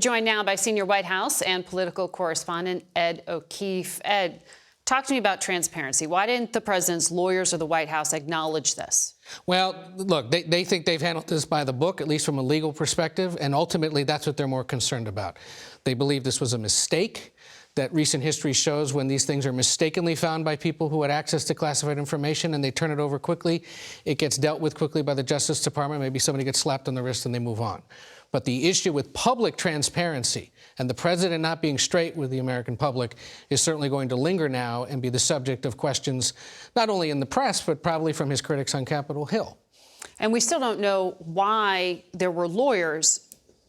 joined now by senior White House and political correspondent Ed O'Keefe. Ed, talk to me about transparency. Why didn't the president's lawyers or the White House acknowledge this? Well, look, they think they've handled this by the book, at least from a legal perspective, and ultimately that's what they're more concerned about. They believe this was a mistake, that recent history shows when these things are mistakenly found by people who had access to classified information and they turn it over quickly, it gets dealt with quickly by the Justice Department. Maybe somebody gets slapped on the wrist and they move on. But the issue with public transparency and the president not being straight with the American public is certainly going to linger now and be the subject of questions not only in the press, but probably from his critics on Capitol Hill. And we still don't know why there were lawyers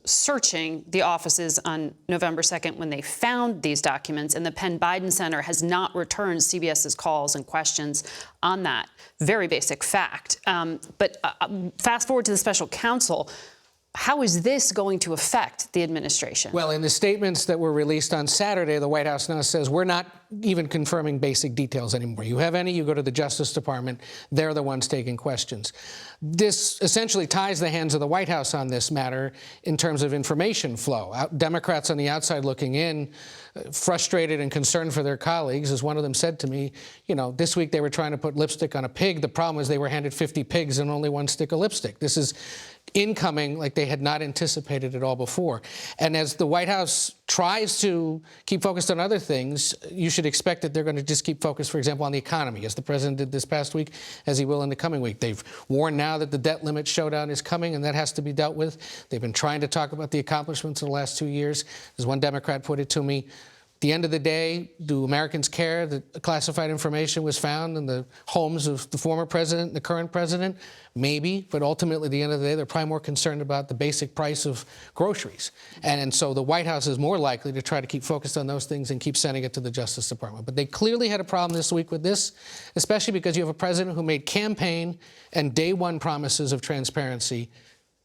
searching the offices on November 2nd when they found these documents, and the Penn Biden Center has not returned CBS's calls and questions on that very basic fact. But fast forward to the special counsel. How is this going to affect the administration? Well, in the statements that were released on Saturday, the White House now says we're not even confirming basic details anymore. You have any, you go to the Justice Department. They're the ones taking questions. This essentially ties the hands of the White House on this matter in terms of information flow. Democrats on the outside looking in, frustrated and concerned for their colleagues, as one of them said to me, you know, this week they were trying to put lipstick on a pig. The problem was they were handed 50 pigs and only one stick of lipstick. This is incoming like they had not anticipated it all before. And as the White House tries to keep focused on other things, you should expect that they're going to just keep focused, for example, on the economy, as the president did this past week, as he will in the coming week. They've warned now that the debt limit showdown is coming, and that has to be dealt with. They've been trying to talk about the accomplishments of the last 2 years. As one Democrat put it to me, at the end of the day, do Americans care that classified information was found in the homes of the former president and the current president? Maybe, but ultimately, at the end of the day, they're probably more concerned about the basic price of groceries. And so the White House is more likely to try to keep focused on those things and keep sending it to the Justice Department. But they clearly had a problem this week with this, especially because you have a president who made campaign and day one promises of transparency,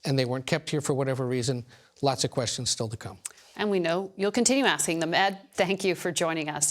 and they weren't kept here for whatever reason. Lots of questions still to come. And we know you'll continue asking them. Ed, thank you for joining us.